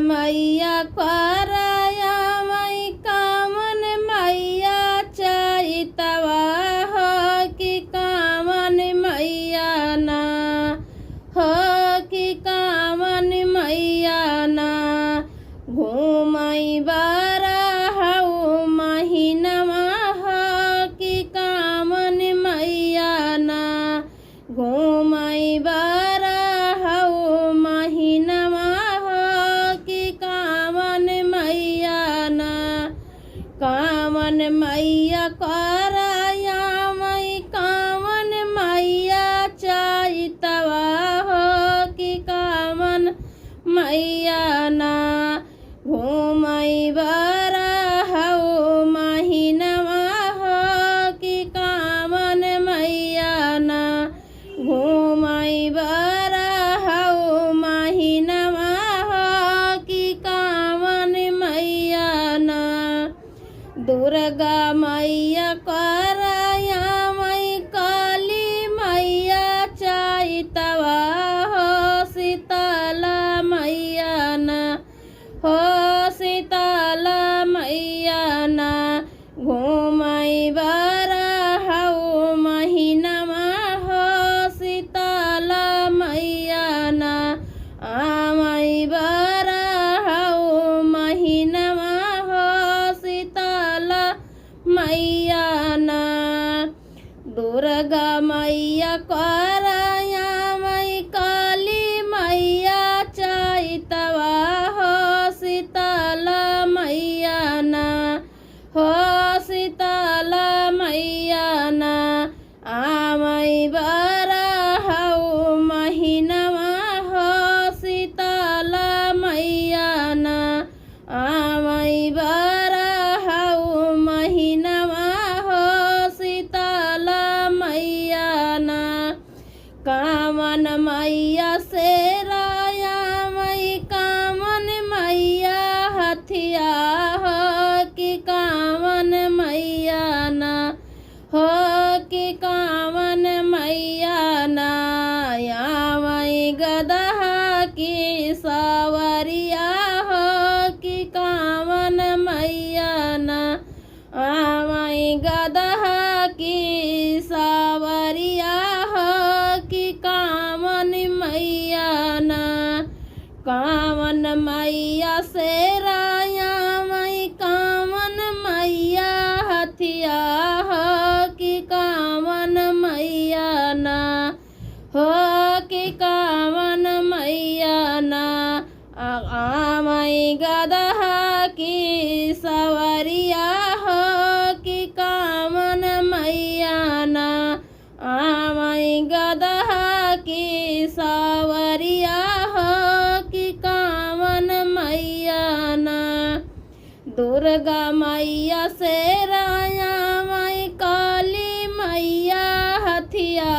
मैया कराया मई कामन मैया चैतवा हो कि कामन मैया ना हो कि कामन मैया ना घूमई बारहु महीनमा हो कि कामन मैया ना घूमई बारहु महीनमा हो कि कामन मैया ना कामन मैया कराया मई कामन मैया चैतवा हो कि कामन मैया ना घूमई बारहु महीनमा हो कि कामन मैया ना घूमई बारहु महीनमा हो कि कामन मैया ना दुर्गा मैया कराया मई काली मैया चैतवा हो शीतला मैया ना हो शीतला मैया ना घूमई बारहु महीनमा हो शीतला मैया ना आमई बारहु महीनमा हो शीतला मैया ना दुर्गा मैया कराया मई काली मैया चैतवा हो शीतला मैया ना हो शीतला मैया ना आमई बारहु महीनमा हो शीतला मैया ना आमई बारहु महीनमा हो शीतला मैया ना कामन मैया से राया मई कामन मैया हथिया हो कि कामन मैया ना हो कि कामन मैया ना या मई गदहा की सवरिया हो कि कामन मैया ना आमई गदहा की सवरिया हो कि कामन मैया ना कामन मैया से राया मई कामन मैया हथिया हो कि कामन मैया ना हो कि कामन मैया ना आमई गदहा की सवरिया हो कि कामन मैया ना आमई गदहा की सवरिया हो कि कामन मैया ना दुर्गा मैया से राया मई काली मैया हथिया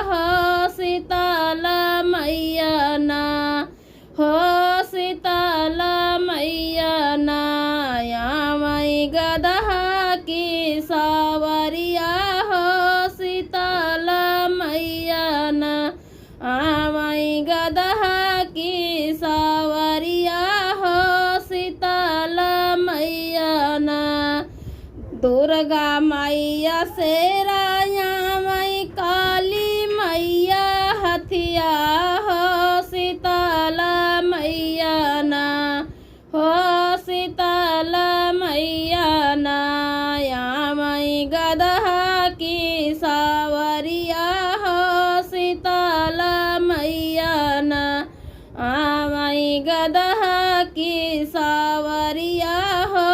हो शीतला मैया ना हो शीतला मैया ना या मई गदहा की सवरिया हो शीतला मैया ना आमई गदहा की सवरिया हो शीतला मैया ना दुर्गा मैया से राया मई काली मैया हथिया हो शीतला मैया ना हो शीतला मैया ना या मई गदहा की सवरिया हो शीतला मैया ना आमई गदहा की सवरिया हो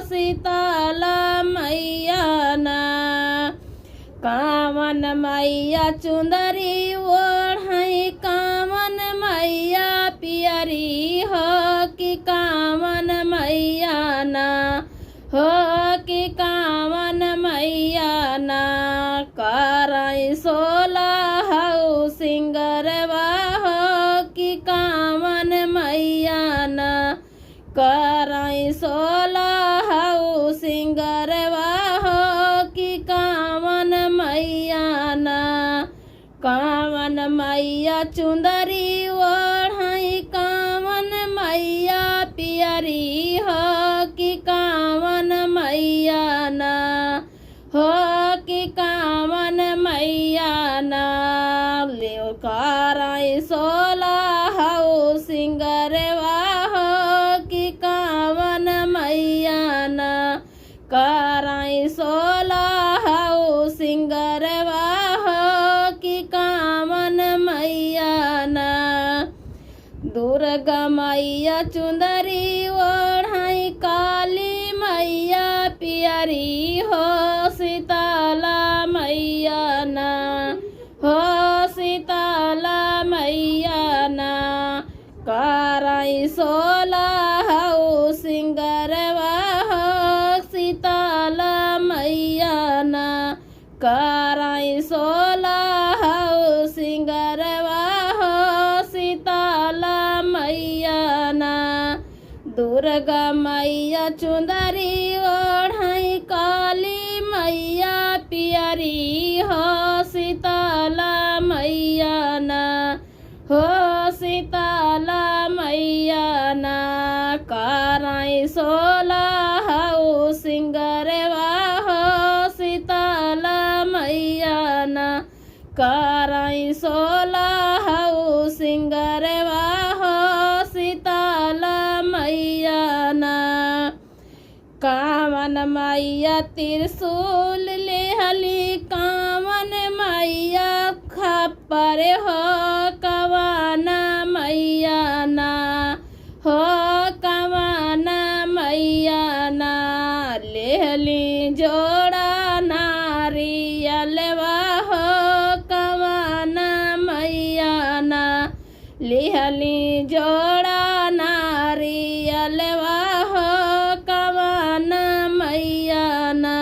शीतला मैया ना कामन मैया चुंदरी ओढ़ई कामन मैया पियरी हो कि कामन मैया ना हो कि कामन मैया ना करई सोलह सिंगरवा हो कि कामन मैया ना करई सोलह सिंगरवा हो कि कामन मैया ना कामन मैया चुंदरी ओढ़ई कामन मैया पी पियरी हो कि कामन मैया ना हो कि कामन मैया ना ले कराई सोला हो सिंगरवा हो कि कामन मैया ना कराई सोला हो सिंगरवा हो कि कामन मैया ना दुर्गा मैया चुंदरी ओढ़ाई काली मैया पियरी हो शीतला मैया ना हो शीतला मैया ना कराई सोला हो सिंगरवा हो शीतला मैया ना कराई सोला हो सिंगरवा हो शीतला मैया ना दुर्गा मैया चुंदरी ओढ़ाई काली मैया पियरी हो शीतला मैया ना हो शीतला मैया ना कराई सोला हो सिंगरवा हो शीतला मैया ना कराई सोला हो सिंगरवा हो शीतला मैया ना कामन मैया त्रिशूल लेहली कामन मैया खप्पर हो कवाना मैया ना हो कवाना मैया ना लेहली जोड़ा नारियलवा हो कवाना मैया ना लेहली जोड़ा नारियलवा हो कवाना मैया ना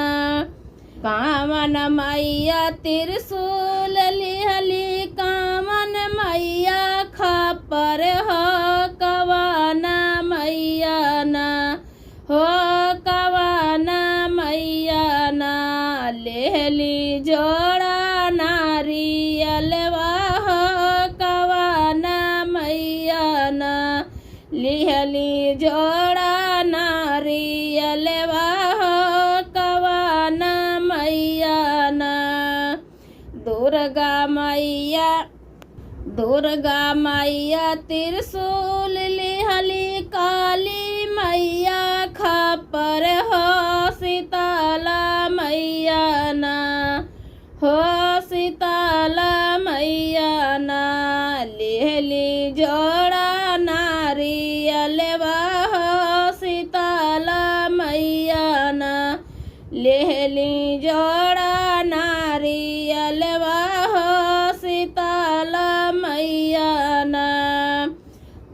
कामन मैया त्रिशूल लेहली कामन मैया खप्पर हो कवाना मैया ना हो कवाना मैया ना लेहली जोड़ा नारियलवा हो कवाना मैया ना लेहली जोड़ा नारियलवा हो कवाना मैया ना दुर्गा मैया त्रिशूल लेहली काली मैया खप्पर हो शीतला मैया ना हो शीतला मैया ना लेहली जोड़ा नारियलवा हो शीतला मैया ना लेहली जोड़ा नारियलवा हो शीतला मैया ना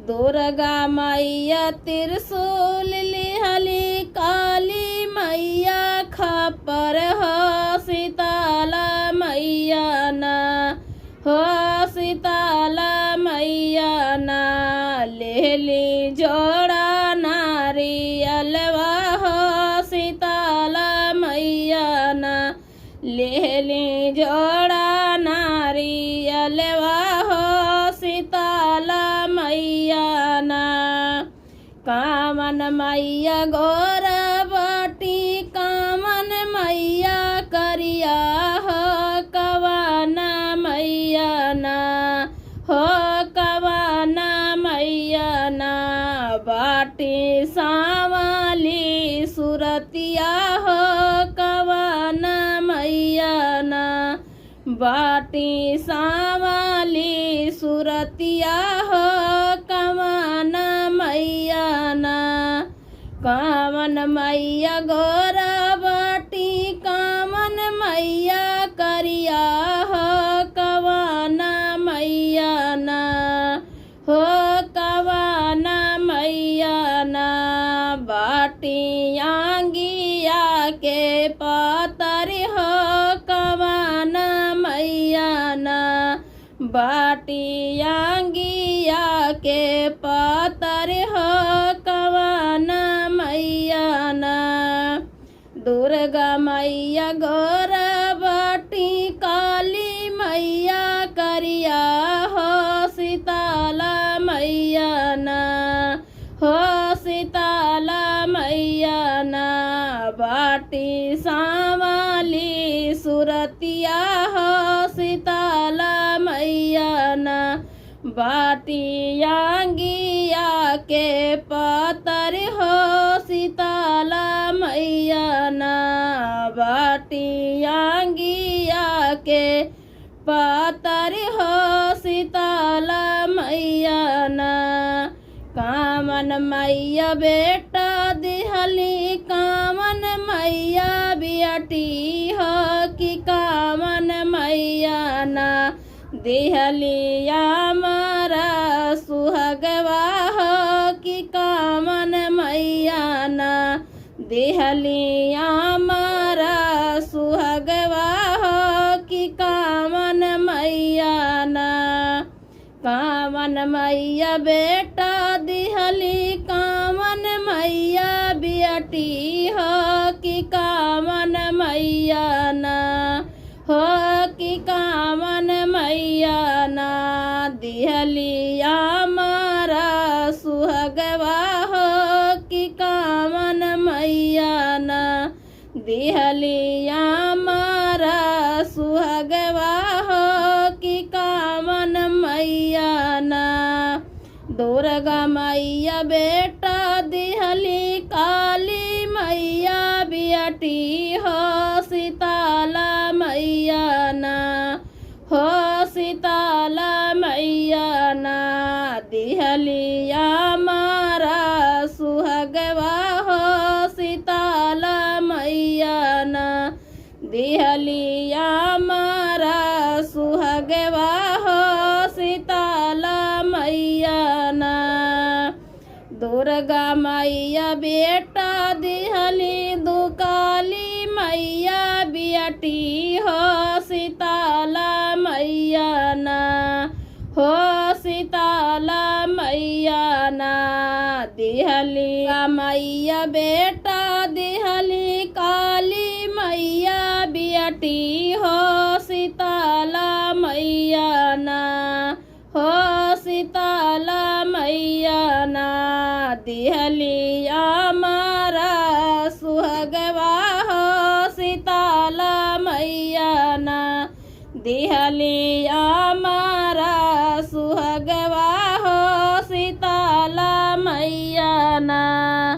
दुर्गा मैया त्रिशूल लेहली काली मैया खप्पर हो शीतला मैया ना हो शीतला मैया ना लेहली जोड़ा नारियलवा हो शीतला मैया ना लेहली जोड़ा नारियलवा हो शीतला मैया ना कामन मैया गोरबटी कामन मैया करिया हो कवाना मैया ना हो कवाना मैया ना बाटी सावली सुरतिया हो कवाना मैया ना बाटी सावली सुरतिया हो कवाना मैया ना कामन मैया गोरबटी कामन मैया करिया हो कवाना मैया ना हो कवाना मैया ना बाटी आंगिया के पातर हो कवाना मैया ना बाटी आंगिया के पातर हो कवाना मैया ना दुर्गा मैया गोरबटी काली मैया करिया हो शीतला मैया ना हो सीता बाटी सावली सुरतिया हो शीतला मैया ना बाटी आंगिया के पतर हो शीतला मैया ना बाटी आंगिया के पतर हो शीतला मैया ना कामन मैया बेटा दिहली कामन मैया बेटी हो कि कामन मैया ना दिहली हमारा सुहगवा हो कि कामन मैया ना दिहली हमारा सुहगवा हो कि कामन मैया ना कामन मैया बेटा दिहली कामन मैया बेटी हो कि कामन मैया ना हो कि कामन मैया ना दिहली हमारा सुहगवा हो कि कामन मैया ना दिहली हमारा सुहगवा हो कि कामन मैया ना दुर्गा मैया बेटा दिहली काली मैया बेटी हो शीतला मैया ना हो शीतला मैया ना दिहली हमारा सुहगवा हो शीतला मैया ना दिहली हमारा सुहगवा हो शीतला मैया ना दुर्गा मैया बेटा दिहली दुकाली मैया बेटी हो शीतला मैया ना हो शीतला मैया ना दिहली मैया बेटा दिहली काली मैया बेटी हो शीतला मैया ना हो शीतला मैया ना दिहली हमारा सुहगवा हो शीतला मैया ना दिहली हमारा सुहगवा हो शीतला मैया ना।